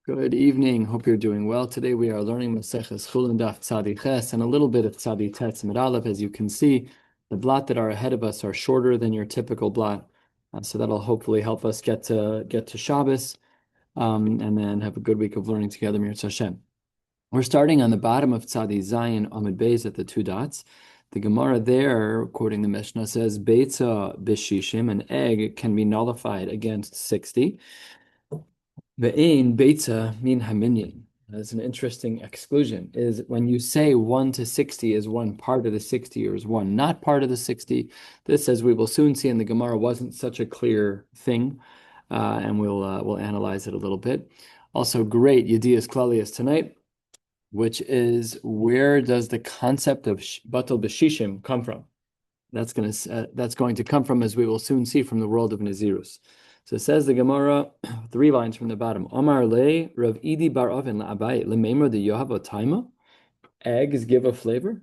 Good evening. Hope you're doing well. Today we are learning Maseches Chullin Daf Tzadi Ches and a little bit of Tzadi Tetz Mid Aleph. As you can see, the blot that are ahead of us are shorter than your typical blot, so that'll hopefully help us get to Shabbos, and then have a good week of learning together. Mir Hashem. We're starting on the bottom of Tzadi Zayin Amud Beis at the two dots. The Gemara there, quoting the Mishnah, says Beitza b'shishim, an egg can be nullified against 60. Ve'ein beitza min haminyan. That's an interesting exclusion. Is when you say 1 to 60 is one part of the 60 or is one not part of the 60. This, as we will soon see in the Gemara, wasn't such a clear thing, and we'll analyze it a little bit. Also, great Yedias Klalias tonight, which is where does the concept of batal b'shishim come from? That's going to come from, as we will soon see, from the world of Nazirus. So it says the Gemara, 3 lines from the bottom. Omar le Rav Idi bar Oven la'abai lememra de Yohava taima. Eggs give a flavor.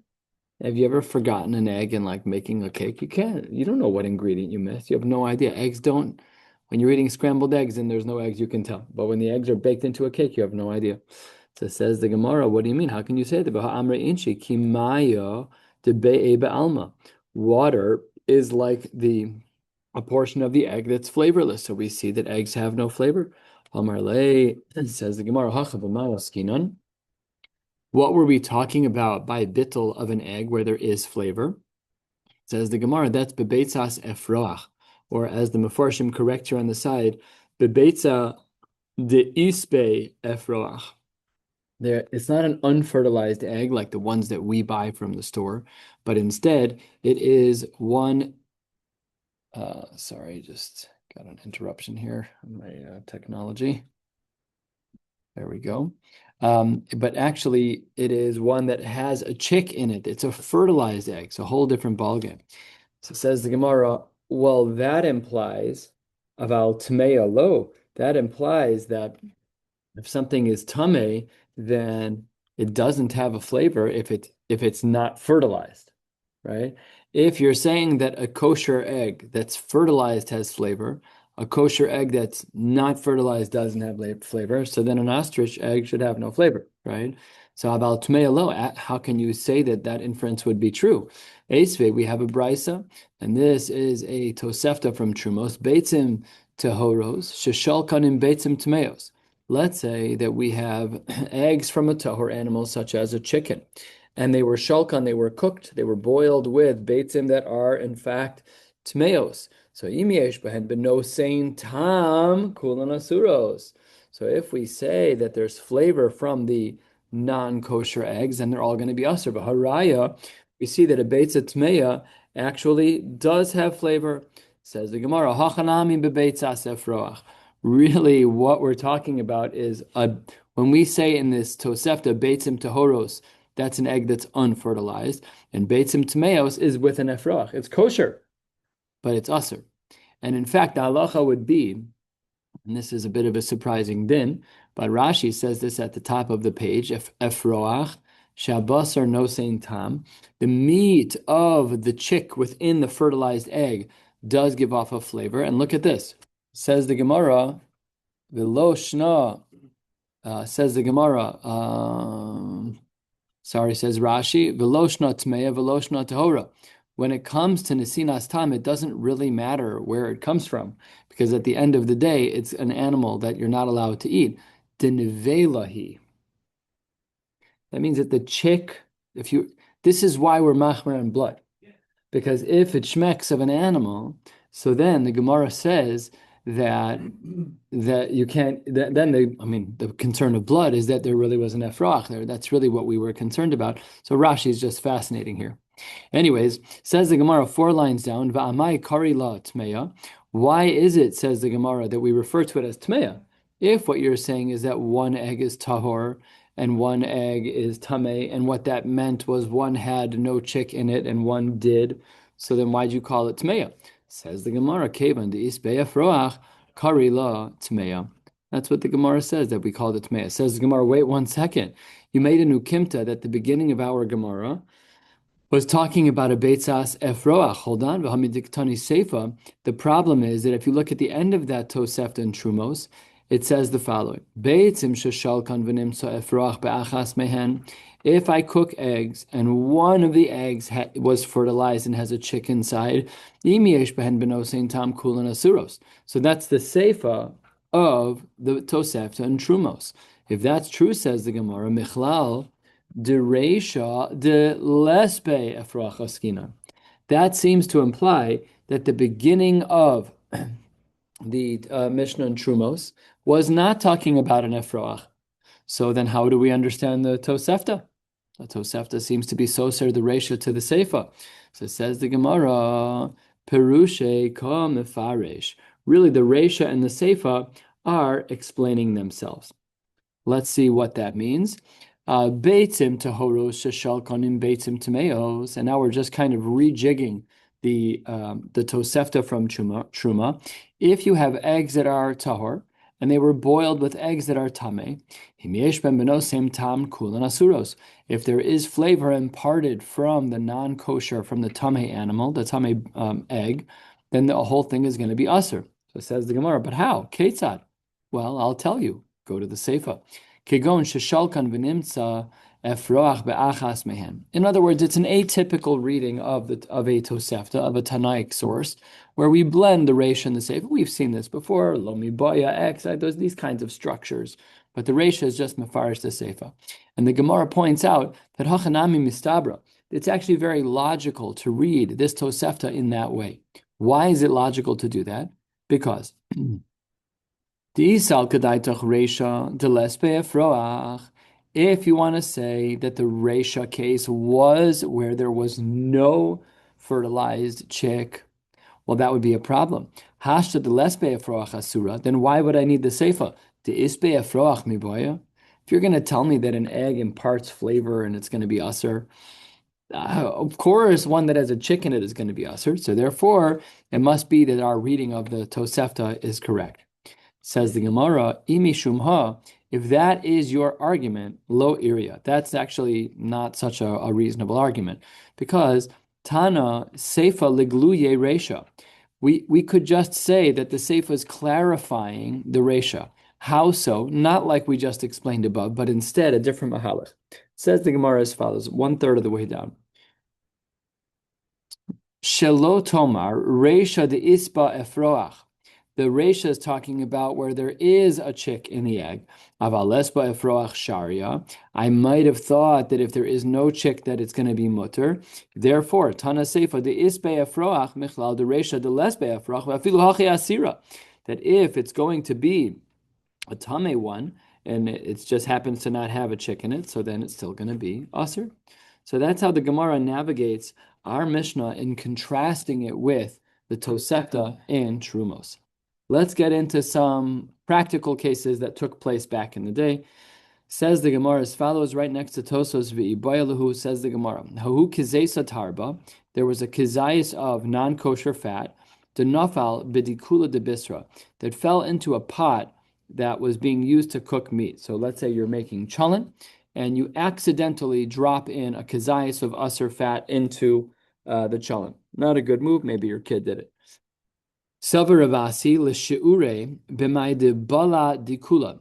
Have you ever forgotten an egg in like making a cake? You don't know what ingredient you missed. You have no idea. Eggs don't. When you're eating scrambled eggs and there's no eggs, you can tell. But when the eggs are baked into a cake, you have no idea. So it says the Gemara, what do you mean? How can you say that? Amre inchi kimaya de be'e alma. Water is like a portion of the egg that's flavorless. So we see that eggs have no flavor. Amarle, says the Gemara, what were we talking about by bittul of an egg where there is flavor? Says the Gemara, that's bebeitzas efroach, or as the Mefarshim correct here on the side, bebeitza de isbe efroach. It's not an unfertilized egg like the ones that we buy from the store, but instead it is one. Sorry, just got an interruption here on my technology. There we go. But actually, it is one that has a chick in it. It's a fertilized egg. It's a whole different ballgame. So says the Gemara, well, that implies, aval tmea lo, that implies that if something is tame, then it doesn't have a flavor if it's not fertilized, right? If you're saying that a kosher egg that's fertilized has flavor, a kosher egg that's not fertilized doesn't have flavor, so then an ostrich egg should have no flavor, right? So about tmei lo, how can you say that inference would be true? Esve, we have a brisa, and this is a tosefta from Trumos, beitzim tehoros, sheshalkanim beitzim tmeos. Let's say that we have eggs from a tahor animal, such as a chicken, and they were shalkan, they were cooked, they were boiled with beitzim that are, in fact, tmeos. So imiesh behen beno sein tam kulan asuros. So if we say that there's flavor from the non-kosher eggs, then they're all going to be asur. But haraya, we see that a beitza tmeya actually does have flavor. Says the Gemara, hachanami bebeitza sefroach. Really, what we're talking about is when we say in this tosefta beitzim tehoros, that's an egg that's unfertilized, and beitzim tmeos is with an efroach. It's kosher, but it's asur. And in fact, the halacha would be, and this is a bit of a surprising din, but Rashi says this at the top of the page, efroach, shabasar nosein tam, the meat of the chick within the fertilized egg does give off a flavor. And look at this. Says the Gemara, v'lo shna, says the Gemara, says Rashi, v'lo shna tmeya, v'lo shna tahora. When it comes to nesinas tam, it doesn't really matter where it comes from, because at the end of the day, it's an animal that you're not allowed to eat. Denevelahi. That means that the chick, this is why we're machmer in blood, because if it shmecks of an animal, so then the Gemara says that you can't. The concern of blood is that there really was an efrach there. That's really what we were concerned about. So Rashi is just fascinating here. Anyways, says the Gemara 4 lines down, Va'amai kari la tmeya. Why is it, says the Gemara, that we refer to it as tmeya? If what you're saying is that one egg is tahor and one egg is tameh, and what that meant was one had no chick in it and one did, so then why'd you call it tmeya? Says the Gemara, Kevan de isbeya froach kari la tmeya. That's what the Gemara says, that we called it tmeya. Says the Gemara, wait 1 second. You made a nukimta that the beginning of our Gemara was talking about a beitzas efroach. Hold on, v'hamidiktani seifa. The problem is that if you look at the end of that tosefta and trumos, it says the following: Beitzim sheshalkan v'nimtza efroach be'achas mehen. If I cook eggs and one of the eggs was fertilized and has a chick inside, im yesh behen benosein tam kulin asuros. So that's the seifa of the Tosefta and Trumos. If that's true, says the Gemara, Michlal de Reisha de Lesbe Efrach Askina. That seems to imply that the beginning of the Mishnah and Trumos was not talking about an Efrach. So then how do we understand the Tosefta? The Tosefta seems to be soser the Reisha to the Seifa. So says the Gemara, Perushe ka mefaresh. Really, the Reisha and the Seifa are explaining themselves. Let's see what that means. Beitzim tahoros sheshalkonim beitzim tameos, and now we're just kind of rejigging the Tosefta from Truma. If you have eggs that are tahor and they were boiled with eggs that are tameh, himyesh ben benosem tam kulan asuros. If there is flavor imparted from the non-kosher, from the tameh animal, the tameh egg, then the whole thing is going to be asur. So says the Gemara, but how? Ketzad? Well, I'll tell you. Go to the Seifa. Kegon sheshalkan v'nimtza efroach be'achas mehen. In other words, it's an atypical reading of a Tosefta, of a Tanaic source, where we blend the Reisha and the Seifa. We've seen this before, Lomi Boya, X, these kinds of structures. But the Reisha is just mefarish the Seifa. And the Gemara points out that Hachanami mistabra, it's actually very logical to read this Tosefta in that way. Why is it logical to do that? Because if you want to say that the Reisha case was where there was no fertilized chick, well, that would be a problem. Then why would I need the Seifa? If you're going to tell me that an egg imparts flavor and it's going to be asur, of course, one that has a chick in it is going to be asur. So therefore, it must be that our reading of the Tosefta is correct. Says the Gemara, Imishumha, if that is your argument, lo iria, that's actually not such a reasonable argument, because Tana Seifa ligluye Reisha. We could just say that the Seifa is clarifying the Reisha. How so? Not like we just explained above, but instead a different mahalach. Says the Gemara as follows, 1/3 of the way down. Shelo Tomar Reisha de Isba Efroach. The Reisha is talking about where there is a chick in the egg. Aval lesba efroach sharia. I might have thought that if there is no chick that it's going to be mutter. Therefore, Tana Seifa de isbe efroach michlal de Reisha de lesbe efroach v'afilu hachi asira. That if it's going to be a tameh one and it just happens to not have a chick in it, so then it's still going to be asur. So that's how the Gemara navigates our Mishnah in contrasting it with the Tosefta in Trumos. Let's get into some practical cases that took place back in the day. Says the Gemara as follows, right next to Tosos v'ibayalahu, says the Gemara, Hahu kizesa tarba, there was a kizayis of non-kosher fat, the nafal bidikula de bisra, that fell into a pot that was being used to cook meat. So let's say you're making chullin, and you accidentally drop in a kizayis of asur fat into the chullin. Not a good move, maybe your kid did it. Savar Ravasi l'shiure b'may de bala dikula.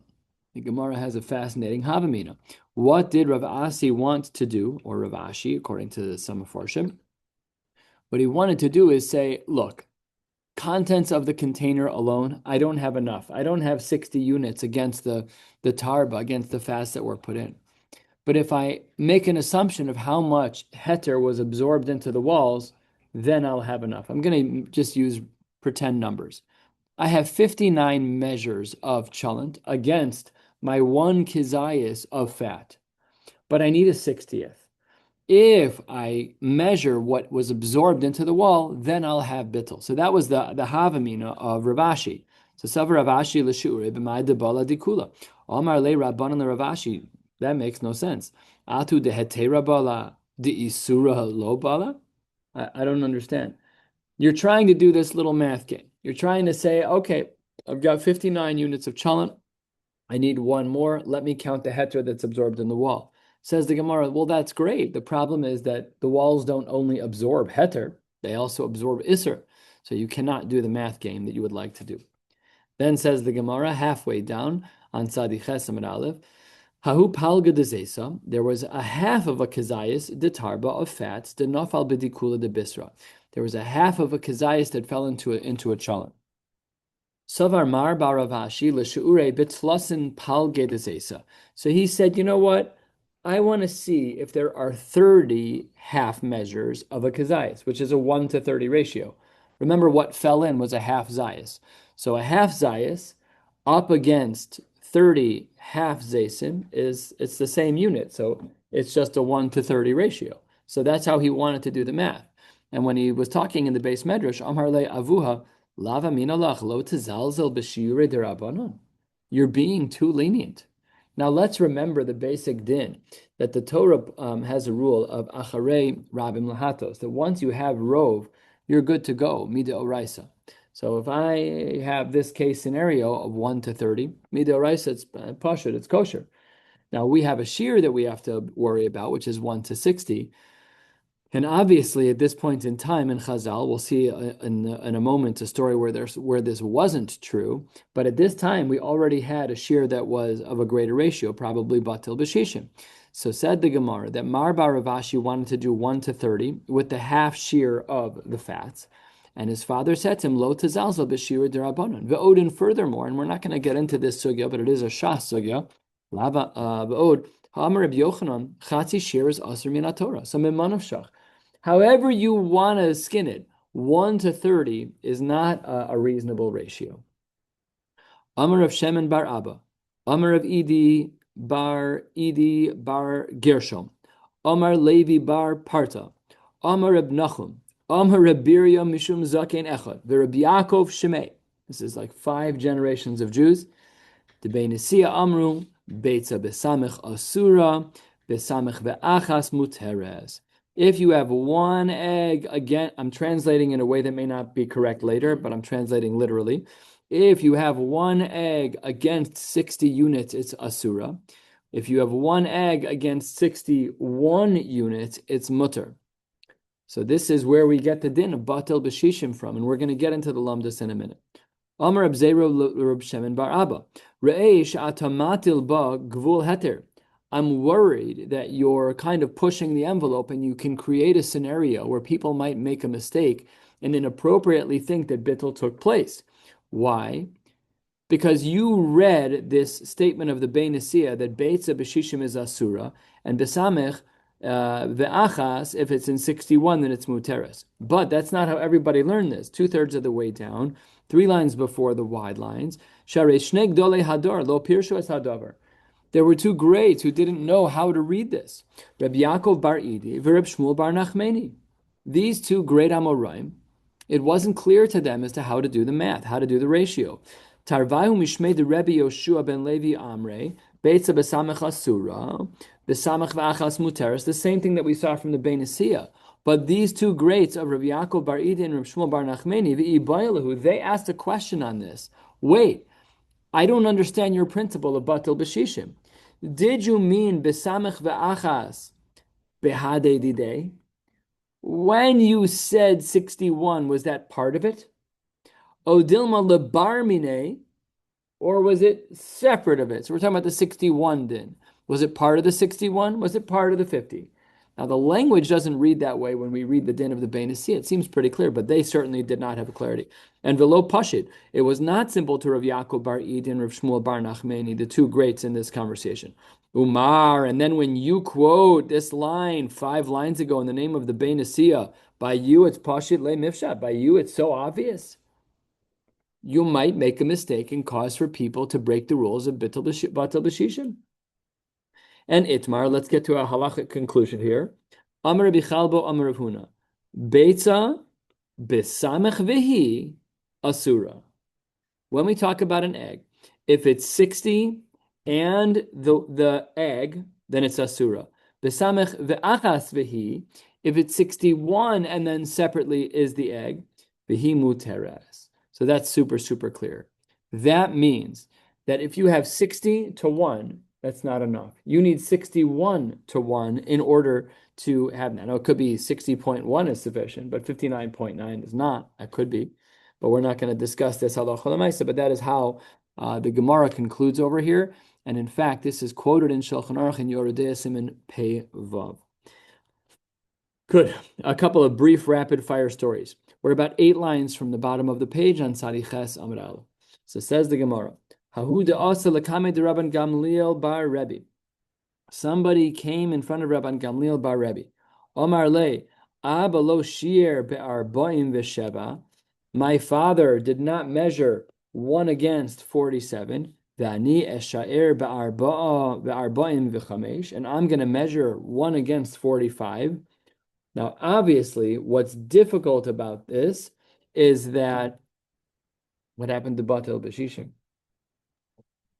The Gemara has a fascinating havamina. What did Rav Asi want to do, or Rav Ashi, according to some Mefarshim? What he wanted to do is say, look, contents of the container alone, I don't have enough. I don't have 60 units against the tarba, against the fats that were put in. But if I make an assumption of how much heter was absorbed into the walls, then I'll have enough. I'm going to just use pretend numbers. I have 59 measures of chullin against my 1 kizayis of fat, but I need a 60th. If I measure what was absorbed into the wall, then I'll have bittul. So that was the havamina of Rav Ashi. So Savar Rav Ashi l'shiure b'may de bala dikula. Amar le Rabbanan le Rav Ashi. That makes no sense. Atu de hetera bala de isura lo bala. I don't understand. You're trying to do this little math game. You're trying to say, okay, I've got 59 units of chullin. I need one more. Let me count the heter that's absorbed in the wall. Says the Gemara, well, that's great. The problem is that the walls don't only absorb heter, they also absorb isser. So you cannot do the math game that you would like to do. Then says the Gemara halfway down on Tzadi Ches Amud Aleph, Hahu palga de zesa, there was a half of a kazayas de tarba of fats de nafal b'dikula de bisra. There was a half of a kazayas that fell into a chullin. Savar mar baravashi l'sheure bitlasin palge de zesa. So he said, you know what? I want to see if there are 30 half measures of a kazayas, which is a 1:30 ratio. Remember, what fell in was a half zayas. So a half zayas up against 30 half zaysim it's the same unit. So it's just a 1:30 ratio. So that's how he wanted to do the math. And when he was talking in the base medrash, Amar le avuha, lava minalach lo tezalzel b'shiure derabanan. You're being too lenient. Now let's remember the basic din that the Torah has a rule of acharei rabim lahatos, that once you have rov, you're good to go, mida oraisa. So if I have this case scenario of 1:30, mida oraisa, it's pashut, it's kosher. Now we have a shiur that we have to worry about, which is 1:60. And obviously, at this point in time in Chazal, we'll see in a moment a story where this wasn't true. But at this time, we already had a shiur that was of a greater ratio, probably batil b'shishim. So said the Gemara that Mar bar Rav Ashi wanted to do 1:30 with the half shiur of the fats. And his father said to him, Lo tezalzel b'shiur derabanan. Ve'odin, furthermore, and we're not going to get into this sugya, but it is a shas sugya. Lava ve'od ha'amar Reb Yochanan chatzi shiur is asur min haTorah. So mimanav shach. However you want to skin it, 1:30 is not a reasonable ratio. Amar of Shemen bar Abba, Amar of Idi bar Gershom, Amar Levi bar Parta, Amar Reb Nachum, Amar Reb Birya mishum zaken echad, Reb Yaakov Shemei. This is like 5 generations of Jews. The Beinisia Amru, Beitza besamech asura, besamech ve'achas muteres. If you have one egg, again, I'm translating in a way that may not be correct later, but I'm translating literally. If you have one egg against 60 units, it's asura. If you have one egg against 61 units, it's mutter. So this is where we get the din of batel b'shishim from, and we're going to get into the lamdas in a minute. Amar Abzero Reb Shemen bar Abba, Re'esh atamatil ba gvul heter. I'm worried that you're kind of pushing the envelope and you can create a scenario where people might make a mistake and inappropriately think that bittul took place. Why? Because you read this statement of the Beinisia that Beitza b'shishim is asura and Besamech ve'achas, if it's in 61, then it's muteres. But that's not how everybody learned this. 2/3 of the way down, 3 lines before the wide lines. Sharei shnei gdolei hador lo pirshu es hadavar. There were 2 greats who didn't know how to read this. Rabbi Yaakov bar Idi and Rabbi Shmuel bar Nachmani. These 2 great Amoraim, it wasn't clear to them as to how to do the math, how to do the ratio. Tarvahu mishmei de Rebbe Yoshua ben Levi Amrei, Beitza besamech asura, besamech v'achas muteres, the same thing that we saw from the Beinisia. But these 2 greats of Rabbi Yaakov bar Idi and Rabbi Shmuel bar Nachmani, v'i'ibaylahu, they asked a question on this. Wait, I don't understand your principle of batel b'shishim. Did you mean besamech ve'achas behadei didei? When you said 61, was that part of it? Odilma lebar minei, or was it separate of it? So we're talking about the 61 din. Was it part of the 61? Was it part of the 50? Now the language doesn't read that way when we read the din of the Beinisia. It seems pretty clear, but they certainly did not have clarity. And velo pashit, it was not simple to Rav Yaakov bar Idi and Rav Shmuel bar Nachmani, the 2 greats in this conversation. Umar, and then when you quote this line 5 lines ago in the name of the Beinisia, by you it's pashit le mifshat, by you it's so obvious. You might make a mistake and cause for people to break the rules of batel b'shishim. And Itmar, let's get to a halachic conclusion here. Amar Rabbi Chalbo, Amar Rav Huna, Beitza besamech vehi asura. When we talk about an egg, if it's 60 and the egg, then it's asura. Besamech ve'achas vehi, if it's 61 and then separately is the egg, vehi muteres. So that's super, super clear. That means that if you have 60-1, that's not enough. You need 61-1 in order to have that. Now, it could be 60.1 is sufficient, but 59.9 is not. That could be. but we're not going to discuss this halacha l'maisa. But that is how the Gemara concludes over here. And in fact, this is quoted in Shulchan Aruch in Yoreh Deah Siman Pei Vav. Good. A couple of brief rapid fire stories. We're about 8 lines from the bottom of the page on Sadi Ches Amud Aleph. So says the Gemara, Hahu de'asa lekame de Rabban Gamliel bar Rebbe. Somebody came in front of Rabban Gamliel bar Rebbe. Omar le, Abba lo shiur be'arbaim v'sheva. My father did not measure 1 against 47. V'ani eshaer be'arbaim v'chamesh. And I'm going to measure 1 against 45. Now, obviously, what's difficult about this is that what happened to Batel B'Shishim?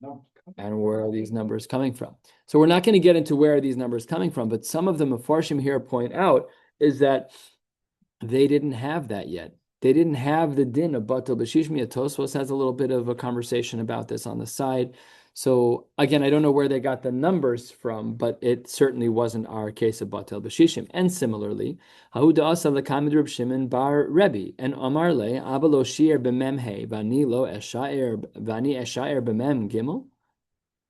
No. And where are these numbers coming from? So we're not going to get into where are these numbers coming from, but some of the Mefarshim here point out is that they didn't have that yet. They didn't have the din of Batel B'Shishim. Tosfos has a little bit of a conversation about this on the side. So again, I don't know where they got the numbers from, but it certainly wasn't our case of Batel B'Shishim. And similarly, Hahu da'asa l'kamid Reb Shimon bar Rebbe, and Amar le, Abba lo shiur b'mem he, v'ani eshaer b'mem gimel.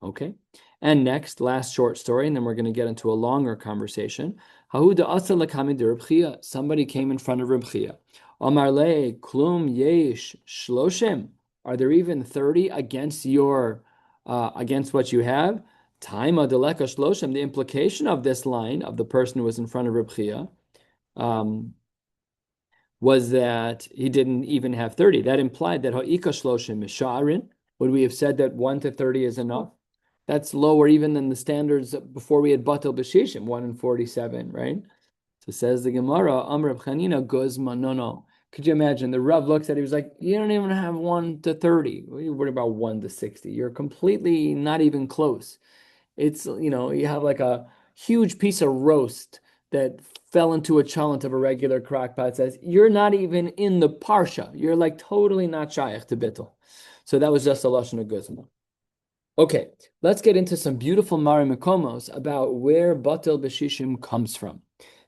Okay. And next, last short story, and then we're going to get into a longer conversation. Hahu da'asa l'kamid Reb Chia. Somebody came in front of Reb Chia. Amar le, klum yesh shloshim. Are there even 30 against your against what you have? Taima deleka shloshim. The implication of this line of the person who was in front of Reb Chia was that he didn't even have 30. That implied that ha'ika shloshim is sha'arin. Would we have said that 1 to 30 is enough? That's lower even than the standards before we had batel b'shishim, 1 and 47, right? So says the Gemara, Amr Chanina Guzma, no. Could you imagine? The Rav looks at it, he was like, you don't even have 1 to 30. What are you worried about 1 to 60? You're completely not even close. It's, you have like a huge piece of roast that fell into a cholent of a regular crock pot. It says, you're not even in the parsha. You're like totally not shaykh to bittul. So that was just a lashon of Guzma. Okay, let's get into some beautiful Mari Mekomos about where batel b'shishim comes from.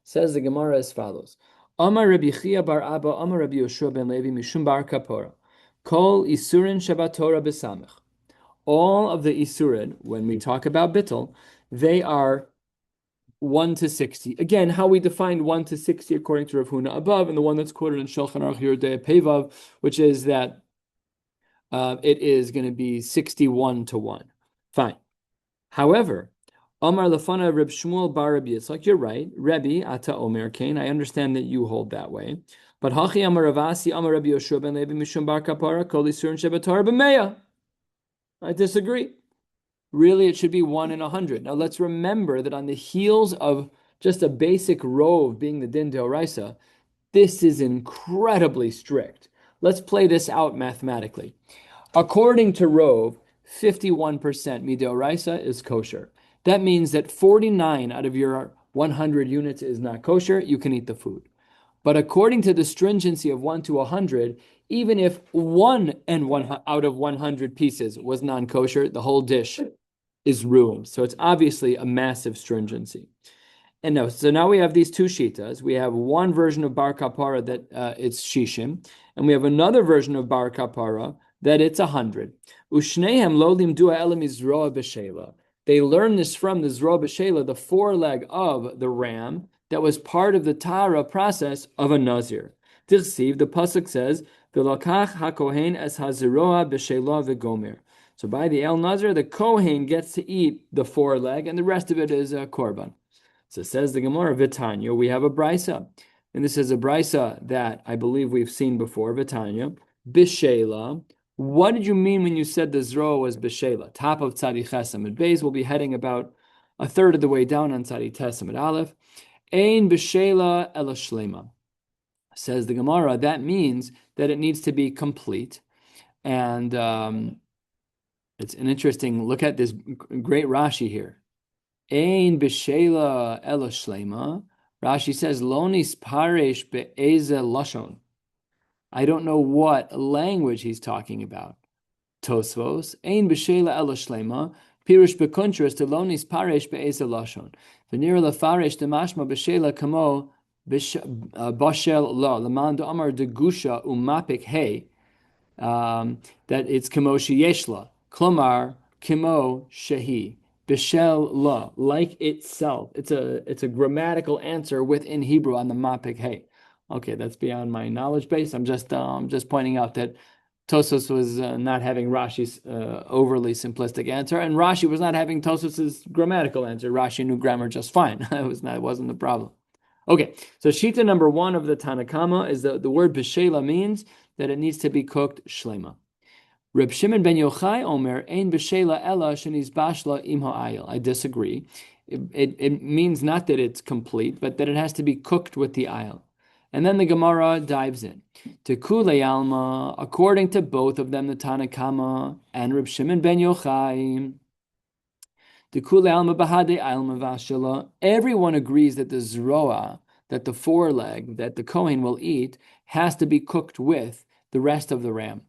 Says the Gemara as follows. Amar Rabbi Chia bar Abba, Amar Rabbi Yoshua ben Levi, Mishum bar Kapora. Kol Isurin Shabbatorah B'Samech. All of the Isurin, when we talk about bittul, they are 1 to 60. Again, how we defined 1 to 60 according to Rav Huna above, and the one that's quoted in Shulchan Aruch Yoreh Deah Pevav, which is that it is going to be 61 to 1. Fine. However, Amar Lafana Reb Shmuel bar Rabbi Yitzchak, you're right. Rebbe Ata Omer Kain, I understand that you hold that way. But Hachi Amar Ravasi Amar Rabbi Yoshua ben Levi Mishum bar Kapara Kol Yisurin Shabbatorah b'Meya. I disagree. Really, it should be 1 in 100. Now, let's remember that on the heels of just a basic rove being the din deoraisa, this is incredibly strict. Let's play this out mathematically. According to rove, 51% mideoraisa is kosher. That means that 49 out of your 100 units is not kosher. You can eat the food. But according to the stringency of 1 to 100, even if 1 out of 100 pieces was non-kosher, the whole dish is ruined. So it's obviously a massive stringency. And no, so now we have these 2 shitas. We have one version of bar kapara that it's shishim, and we have another version of bar kapara that it's 100. Ushnehem lo limdu ela mizroa b'shela. They learned this from the zroa b'shela, the foreleg of the ram that was part of the tara process of a nazir. Tirsiv, the pasuk says, "V'lakach hakohen es haziroa b'shela v'gomer." So by the El Nazir, the Kohen gets to eat the foreleg, and the rest of it is a korban. So says the Gemara, Vitanya, we have a brisa. And this is a brisa that I believe we've seen before, Vitanya. Bishela. What did you mean when you said the Zroa was Bishela? Top of Tzadi Chesam and Beis. We'll be heading about a third of the way down on Tzadi Tesam and Aleph. Ein Bishela ela Shlema. Says the Gemara, that means that it needs to be complete. And it's an interesting look at this great Rashi here. Ein b'shela ela shlema. Rashi says, Lonis paresh be'eze lashon. I don't know what language he's talking about. Tosvos. Ein b'shela ela shlema. Pirush b'kontrast to Lonis paresh be'eze lashon. V'nira lafaresh demashma b'shela kamo bashel la. Laman do'amar de gusha umapik hey. that it's kimo sheyeshla, klomar kimo shehi, bishel la, like itself. It's a grammatical answer within Hebrew on the mapik hey. Okay, that's beyond my knowledge base. I'm just pointing out that Tosos was not having Rashi's overly simplistic answer, and Rashi was not having Tosos's grammatical answer. Rashi knew grammar just fine. It wasn't the problem. Okay, so Shita number one of the Tanakama is the word b'shela means that it needs to be cooked shlema. Reb Shimon ben Yochai Omer ein b'shela ela sheniz bashla im ha'ayil. I disagree. It means not that it's complete, but that it has to be cooked with the ayil. And then the Gemara dives in. To Kulei Alma, according to both of them, the Tanakama and Reb Shimon ben Yochai, everyone agrees that the zroa, that the foreleg that the Kohen will eat, has to be cooked with the rest of the ram.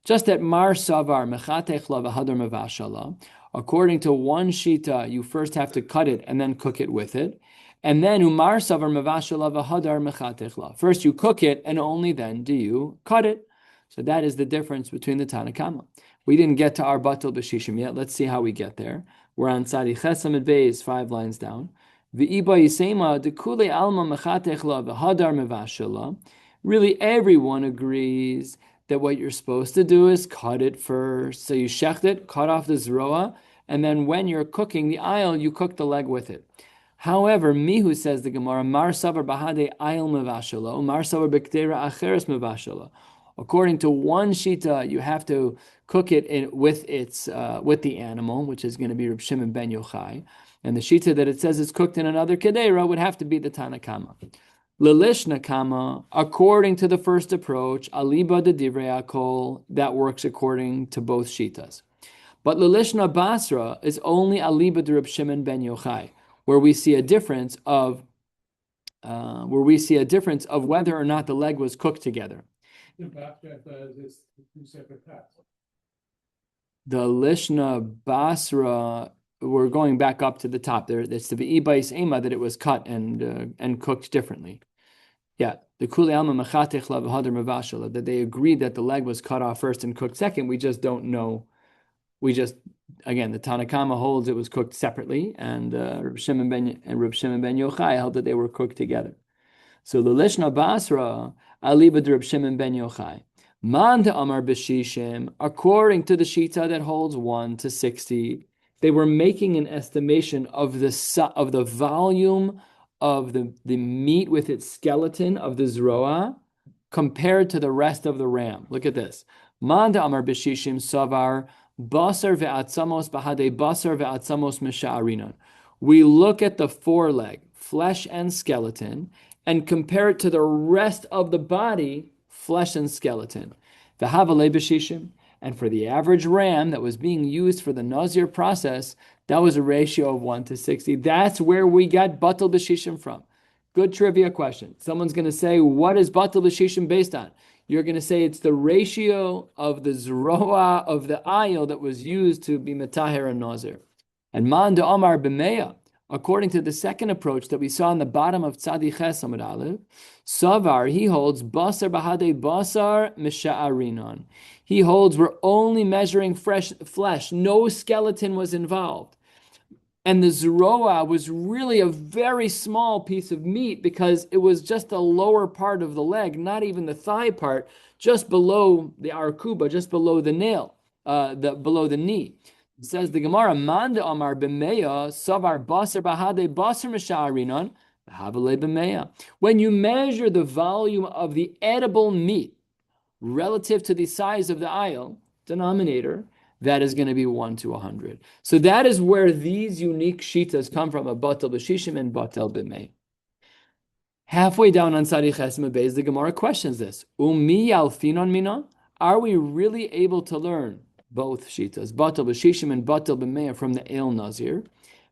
Just that Mar Savar Mechatech La V'Hadar Mevashala, according to one shita, you first have to cut it and then cook it with it. And then Umar Savar Mevashala V'Hadar Mechatech La. First you cook it and only then do you cut it. So that is the difference between the Tanakama. We didn't get to our Batal B'Shishim yet. Let's see how we get there. We're on Tzadi Chesam Beis, 5 lines down. V'iba Yisema Dekule Alma Mechatech La V'Hadar Mevashala. Really, everyone agrees that what you're supposed to do is cut it first. So you shecht it, cut off the zroa, and then when you're cooking the ayil, you cook the leg with it. However, Mihu says the Gemara, Mar Savar Bahade Ayil Mevashala, Mar Savar Bektera Acheres Mevashala. According to one shita, you have to cook it with the animal, which is going to be Reb Shimon ben Yochai, and the shita that it says it's cooked in another kedera would have to be the Tanakama. Lelishna kama, according to the first approach, aliba de divrei akol, that works according to both shitas. But Lelishna basra is only aliba de Reb Shimon ben Yochai, where we see a difference of whether or not the leg was cooked together. The Lishna Basra, we're going back up to the top there. It's the Ve'ibais Ema that it was cut and cooked differently. Yeah, the Kuli Alma Mechatech La V'Hadar Mevashala, that they agreed that the leg was cut off first and cooked second. We just don't know. Again, the Tanakama holds it was cooked separately, and Reb Shimon ben Yochai held that they were cooked together. So the Lishna Basra, Aliba de Reb Shimon ben Yochai. Man to Amar B'Shishim, according to the Shita that holds 1 to 60, they were making an estimation of the volume of the meat with its skeleton of the zroa compared to the rest of the ram. Look at this. Man to Amar B'Shishim Savar Basar ve'atzamos bahade basar ve'atzamos misha'arinon. We look at the foreleg, flesh and skeleton, and compare it to the rest of the body, flesh and skeleton. V'havalei b'shishim. And for the average ram that was being used for the Nazir process, that was a ratio of 1 to 60. That's where we got batal b'shishim from. Good trivia question. Someone's going to say, what is batal b'shishim based on? You're going to say it's the ratio of the zroa of the ayil that was used to be metaher and nazir. And man de amar b'meya, according to the second approach that we saw in the bottom of Tzadi Ches Amud Aleph, Savar, he holds basar bahade basar misha'arinon. He holds we're only measuring fresh flesh. No skeleton was involved. And the zroa was really a very small piece of meat because it was just the lower part of the leg, not even the thigh part, just below the arkuba, just below the nail, below the knee. It says the Gemara, Manda Amar b'meya savar basar bahade basar misha'arinon v'havale b'meya. When you measure the volume of the edible meat relative to the size of the ayil, denominator, that is going to be 1 to 100. So that is where these unique shitas come from, a batal b'shishim and batal b'mei. Halfway down on Tzadi Chesma Beis, the Gemara questions this. Umi alfinon mina? Are we really able to learn both shitas, batal b'shishim and batal b'mei, from the El Nazir?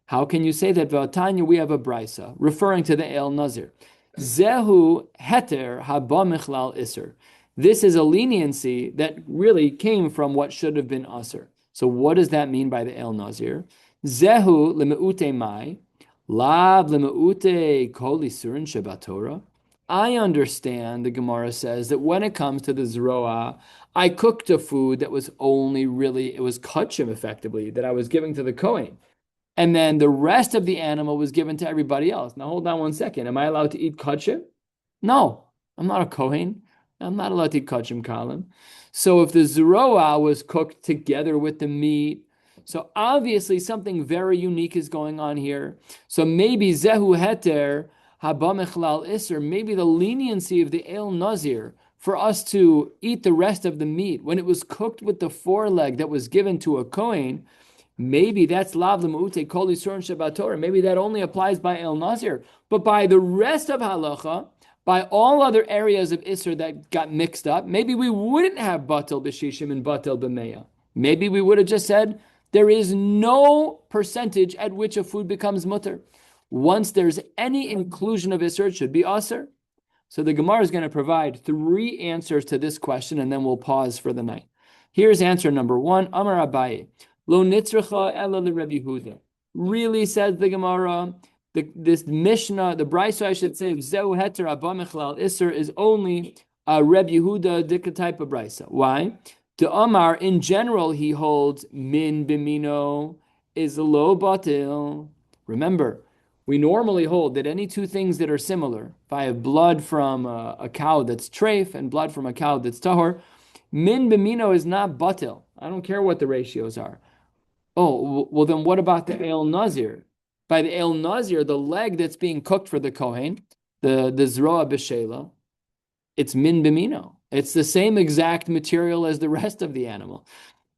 How can you say that? V'atanya, we have a brisa referring to the El Nazir. Zehu heter haba michlal iser. This is a leniency that really came from what should have been Asr. So what does that mean by the El Nazir? Zehu lemeute mai, lav lemeute kol isurin shebatorah. I understand, the Gemara says, that when it comes to the zroa, I cooked a food that was only really, it was kachim effectively, that I was giving to the Kohen. And then the rest of the animal was given to everybody else. Now hold on one second. Am I allowed to eat kachim? No, I'm not a Kohen. I'm not allowed to eat kachim kalim. So if the zroa was cooked together with the meat, so obviously something very unique is going on here. So maybe zehu heter haba mechlal iser, maybe the leniency of the el nazir for us to eat the rest of the meat when it was cooked with the foreleg that was given to a Kohen. Maybe that's lav l'mu'ute kol yisurin shabbat Torah. Maybe that only applies by El Nazir, but by the rest of halacha, by all other areas of Isser that got mixed up, maybe we wouldn't have batel b'shishim and batel b'meya. Maybe we would have just said there is no percentage at which a food becomes mutter. Once there's any inclusion of Isser, it should be aser. So the Gemara is going to provide 3 answers to this question, and then we'll pause for the night. Here's answer number 1. Amar Abaye. Lo nitzracha ela Rabbi Yehuda. Really, says the Gemara, this Mishnah, the Brisa, I should say, Zeu heter abba mechlal iser, is only a Rabbi Yehuda dika type of Brisa. Why? The Amar, in general, he holds min bimino is lo batil. Remember, we normally hold that any 2 things that are similar, if I have blood from a cow that's treif and blood from a cow that's tahor, min bimino is not batil. I don't care what the ratios are. Oh, well, then what about the El Nazir? By the El Nazir, the leg that's being cooked for the Kohen, the Zroa B'Shela, it's min bimino. It's the same exact material as the rest of the animal.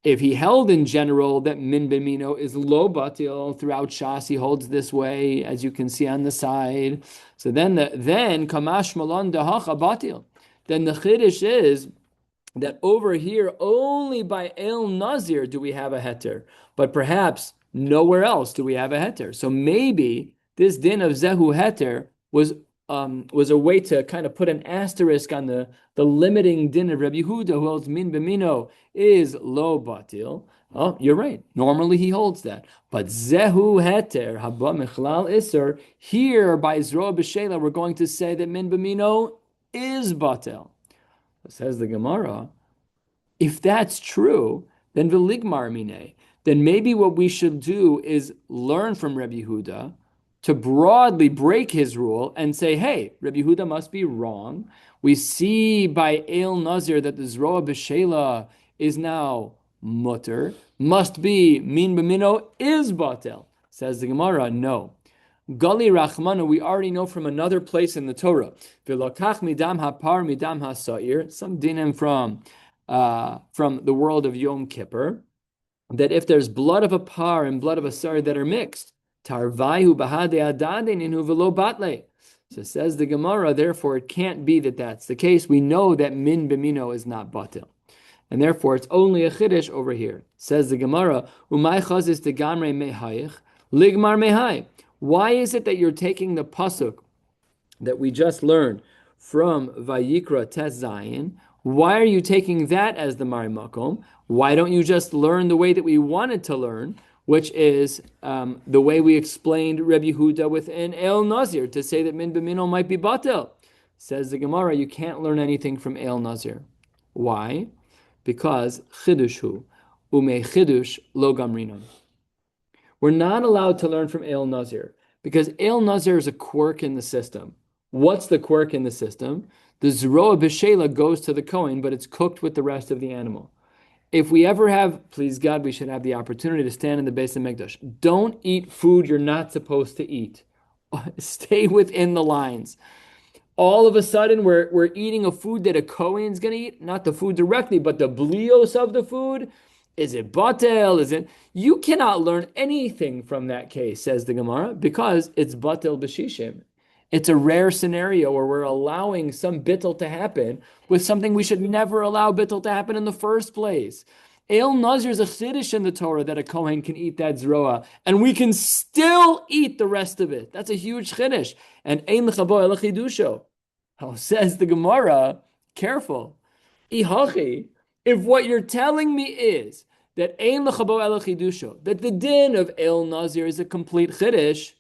If he held in general that min bimino is lo batil, throughout Shas he holds this way, as you can see on the side. So then kamash malon dahacha batil. Then the chiddush is that over here, only by El Nazir do we have a heter, but perhaps nowhere else do we have a heter. So maybe this din of Zehu heter was a way to kind of put an asterisk on the limiting din of Rabbi Yehuda, who holds min b'mino is lo batil. Oh, you're right. Normally he holds that. But Zehu heter haba mechlal iser, here by Zroa b'shela, we're going to say that min b'mino is batil. Says the Gemara, if that's true, then v'ligmar mine, then maybe what we should do is learn from Rabbi Yehuda to broadly break his rule and say, hey, Rabbi Yehuda must be wrong. We see by El Nazir that the Zroa B'Shela is now mutter, must be min b'mino is batel. Says the Gemara, no. Gali Rachmanu, we already know from another place in the Torah. V'lokach midam hapar midam hasair, some dinim from the world of Yom Kippur, that if there's blood of a par and blood of a sar that are mixed, tarvayu bahade adadininu v'lo batle. So says the Gemara, therefore it can't be that that's the case. We know that min b'mino is not batil. And therefore it's only a chiddush over here. Says the Gemara, umay chazis degamre mehayich, ligmar mehai. Why is it that you're taking the pasuk that we just learned from Vayikra Tes Zayin? Why are you taking that as the Mari Makom? Why don't you just learn the way that we wanted to learn, which is the way we explained Rabbi Yehuda within El Nazir, to say that min b'mino might be batel? Says the Gemara, you can't learn anything from El Nazir. Why? Because chidush hu, ume chidush lo gamrinon. We're not allowed to learn from El Nazir because El Nazir is a quirk in the system. What's the quirk in the system? The Zroa B'Shela goes to the Kohen, but it's cooked with the rest of the animal. If we ever have, please God, we should have the opportunity to stand in the base of Mikdash. Don't eat food you're not supposed to eat. Stay within the lines. All of a sudden, we're eating a food that a Kohen's going to eat, not the food directly, but the blios of the food. Is it batel? Is it? You cannot learn anything from that case, says the Gemara, because it's batel b'shishim. It's a rare scenario where we're allowing some bittul to happen with something we should never allow bittul to happen in the first place. El Nazir is a chiddush in the Torah that a Kohen can eat that zroa, and we can still eat the rest of it. That's a huge chiddush. And ein l'chabo el chidusho. Says the Gemara, careful. Ihachi, if what you're telling me is that ein l'chabo el chidusho, that the din of El Nazir is a complete chiddush,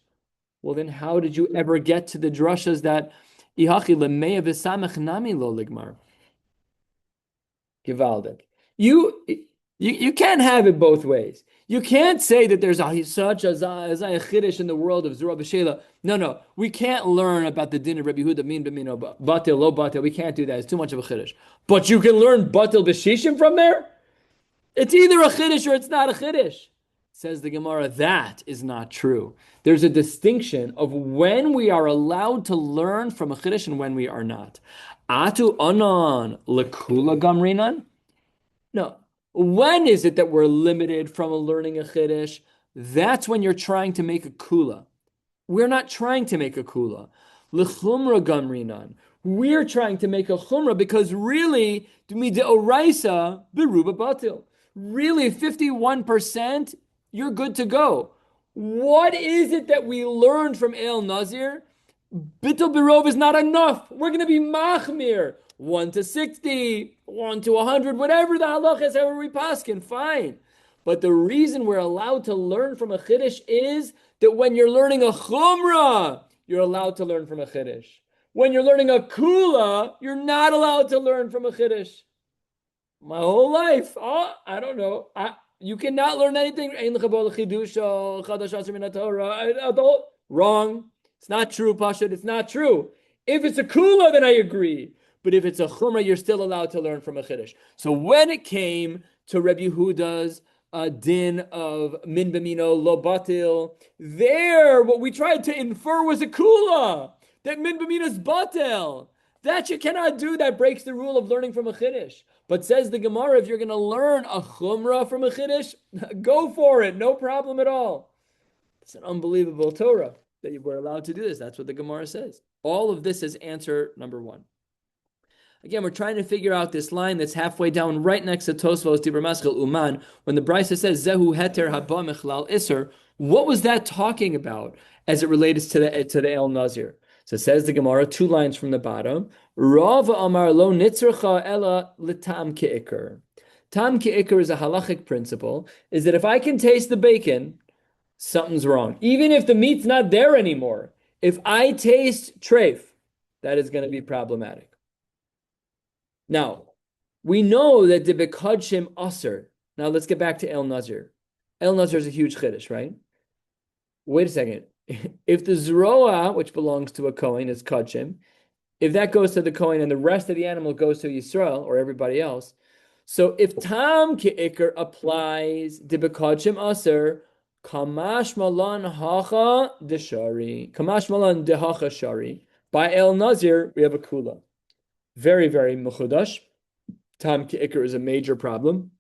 well then how did you ever get to the drushas that Ihachi lemeya v'samech nami lo ligmar. Givaldic. You, you can't have it both ways. You can't say that there's such a chiddush in the world of Zerah B'Shela. No. We can't learn about the din of Rabbi Yehuda, min b'mino, batil, lo batil. We can't do that. It's too much of a chiddush. But you can learn batil b'shishim from there? It's either a chiddush or it's not a chiddush. Says the Gemara, that is not true. There's a distinction of when we are allowed to learn from a chiddush and when we are not. Atu anan lekula gamrinan? No. When is it that we're limited from learning a chiddush? That's when you're trying to make a kula. We're not trying to make a kula. L'chumra gamrinan. We're trying to make a chumra because really, oraisa beruba batil. Really, 51%, you're good to go. What is it that we learned from El Nazir? Bittul Birov is not enough. We're going to be machmir. 1 to 60, 1 to 100, whatever the halach is, however we paskin, fine. But the reason we're allowed to learn from a chiddush is that when you're learning a chumrah, you're allowed to learn from a chiddush. When you're learning a kula, you're not allowed to learn from a chiddush. My whole life, I don't know. You cannot learn anything. Wrong. It's not true, Pashad. It's not true. If it's a kula, then I agree. But if it's a chumrah, you're still allowed to learn from a chiddush. So when it came to Rabbi Yehuda's din of min b'mino lo batil, there what we tried to infer was a kula, that min b'mino is batil. That you cannot do. That breaks the rule of learning from a chiddush. But says the Gemara, if you're going to learn a chumrah from a chiddush, go for it. No problem at all. It's an unbelievable Torah that we're allowed to do this. That's what the Gemara says. All of this is answer number one. Again, we're trying to figure out this line that's halfway down, right next to Tosfos Dibur Maschil Uman, when the Brisa says Zehu Heter Haba Mechlal Isser. What was that talking about as it relates to the El Nazir? So it says the Gemara, 2 lines from the bottom. Rav Amar lo nitzracha ela litam ke'ikr. Tam ke'ikr is a halachic principle, is that if I can taste the bacon, something's wrong. Even if the meat's not there anymore, if I taste treif, that is going to be problematic. Now, we know that the bekadshim aser. Now let's get back to El Nazir. El Nazir is a huge chiddush, right? Wait a second. If the zroa, which belongs to a kohen, is kadshim, if that goes to the kohen and the rest of the animal goes to Yisrael or everybody else, so if tam ke'ikr applies the bekadshim aser, kamash malan hacha deshari, kamash malan dehacha shari. By El Nazir, we have a kula. Very, very mechudash. Tam ke'ikr is a major problem.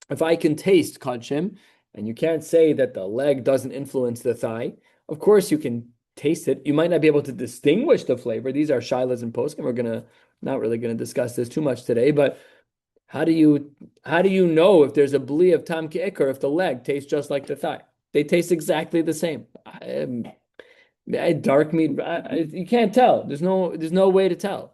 If I can taste kadshim, and you can't say that the leg doesn't influence the thigh, of course you can taste it. You might not be able to distinguish the flavor. These are shilas and poskim. We're not really gonna discuss this too much today, but how do you know if there's a bli of tam ke'ikr if the leg tastes just like the thigh? They taste exactly the same. Dark meat, you can't tell. There's no way to tell.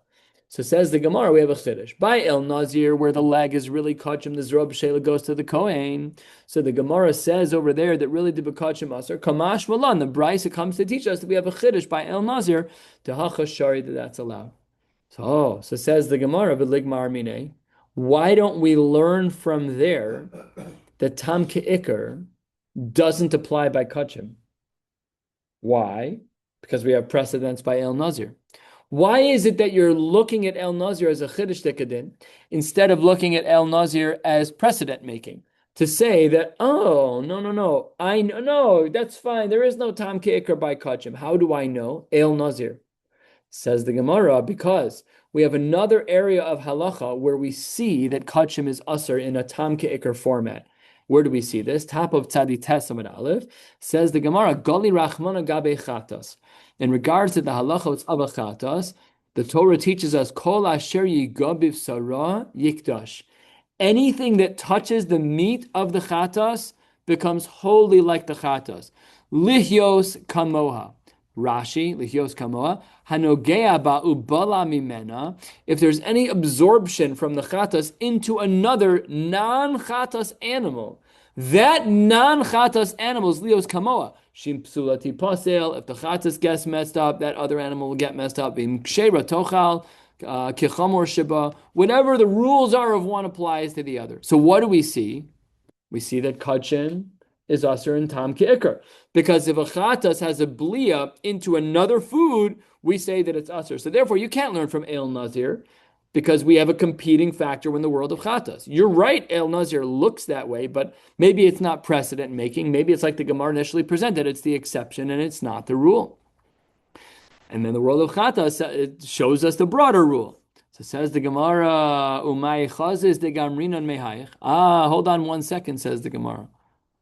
So says the Gemara, we have a chiddush. By El Nazir, where the leg is really kachim, the Zerah B'Shela goes to the Kohen. So the Gemara says over there that really the B'Kachim Aser, Kamash Malan, the Brisa comes to teach us that we have a chiddush by El Nazir, to Hacha Shari, that's allowed. So says the Gemara, V'ligmar Minei, why don't we learn from there that Tam Ke'ikr doesn't apply by kachim? Why? Because we have precedents by El Nazir. Why is it that you're looking at El Nazir as a chiddush dekadin instead of looking at El Nazir as precedent making? To say that, no, I know, that's fine. There is no tam ke'ikr by kachim. How do I know? El Nazir. Says the Gemara, because we have another area of halacha where we see that kachim is usher in a tam ke'ikr format. Where do we see this? Top of Tzadi Tes Amud Aleph, says the Gemara, Gali Rachmana Gabe Chatas. In regards to the halachos of a chatas, the Torah teaches us kol asher yigabiv sarah yikdash. Anything that touches the meat of the chatas becomes holy like the chatas. Lihyos kamoha. Rashi, lihyos kamoha. Hanogea ba'ubala mimena. If there's any absorption from the chatas into another non-chatas animal, That non-chatas animals, Leos kamoa, shim psulati pasel. If the chatas gets messed up, that other animal will get messed up. Im kshera tochal, kichamor shiba. Whatever the rules are of one applies to the other. So what do we see? We see that kachin is usher in tam ki'ikr. Because if a chatas has a blia into another food, we say that it's usher. So therefore, you can't learn from El Nazir because we have a competing factor in the world of chatas. You're right, El Nazir looks that way, but maybe it's not precedent making. Maybe it's like the Gemara initially presented. It's the exception and it's not the rule. And then the world of chatas, it shows us the broader rule. So says the Gemara, Umay chazis de gamrinan mehayich. Hold on 1 second, says the Gemara.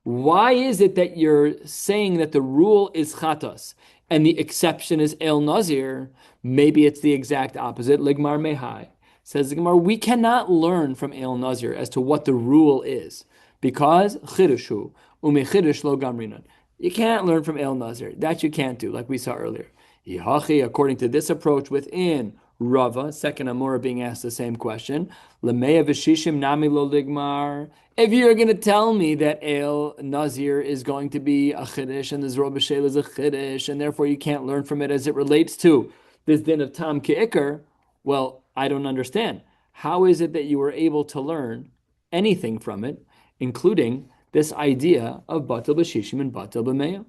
Why is it that you're saying that the rule is chatas and the exception is el nazir? Maybe it's the exact opposite. Ligmar mehai. Says the Gemara, we cannot learn from el nazir as to what the rule is because chidushu umechidush lo gamrinan. You can't learn from el nazir. That you can't do, like we saw earlier. Yihachi, according to this approach within Rava, second Amora being asked the same question, Lemea v'shishim nami lo ligmar. If you're going to tell me that El Nazir is going to be a chiddush and the Zrob B'Shel is a chiddush, and therefore you can't learn from it as it relates to this din of Tam Ke'ikr, well, I don't understand. How is it that you were able to learn anything from it, including this idea of Batal B'Shishim and Batal B'Meya?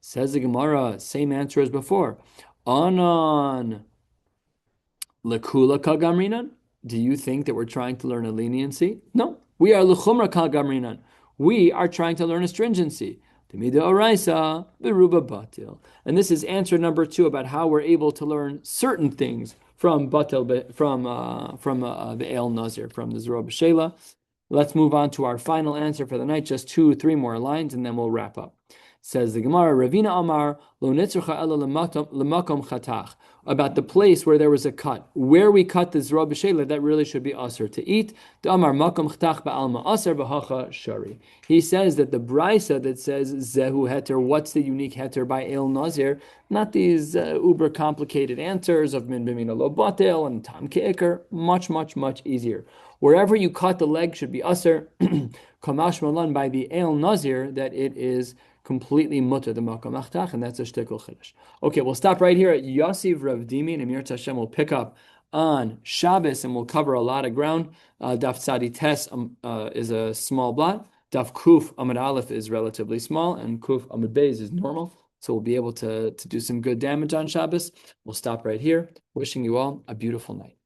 Says the Gemara, same answer as before. Anan lekula kagamrinan. Do you think that we're trying to learn a leniency? No, we are lechumra kagamrinan. We are trying to learn a stringency. Temida oraisa beruba batil. And this is answer number 2 about how we're able to learn certain things from batil from the El Nazir, from the Zrob Shela. Let's move on to our final answer for the night. Just 2-3 more lines, and then we'll wrap up. Says the Gemara, Ravina Amar, lo nitzrucha ela lemakom chatach, about the place where there was a cut. Where we cut the Zrob B'Shela, that really should be aser to eat. The Amar makom chatach ba'alma aser b'hacha shari. He says that the brisa that says zehu heter, what's the unique heter by El Nazir, not these uber complicated answers of min b'mina lo batel and tam ke'ikr, much, much, much easier. Wherever you cut the leg should be aser, kamash malan by the El Nazir, that it is completely mutter the makom achtach, and that's a shtickle chiddush. Okay, we'll stop right here at Yasiv Rav Dimi, and Emir Tashem will pick up on Shabbos, and we'll cover a lot of ground. Daf Tzadi Tes is a small blot. Daf Kuf Amud Aleph is relatively small, and Kuf Amud Beis is normal. So we'll be able to do some good damage on Shabbos. We'll stop right here. Wishing you all a beautiful night.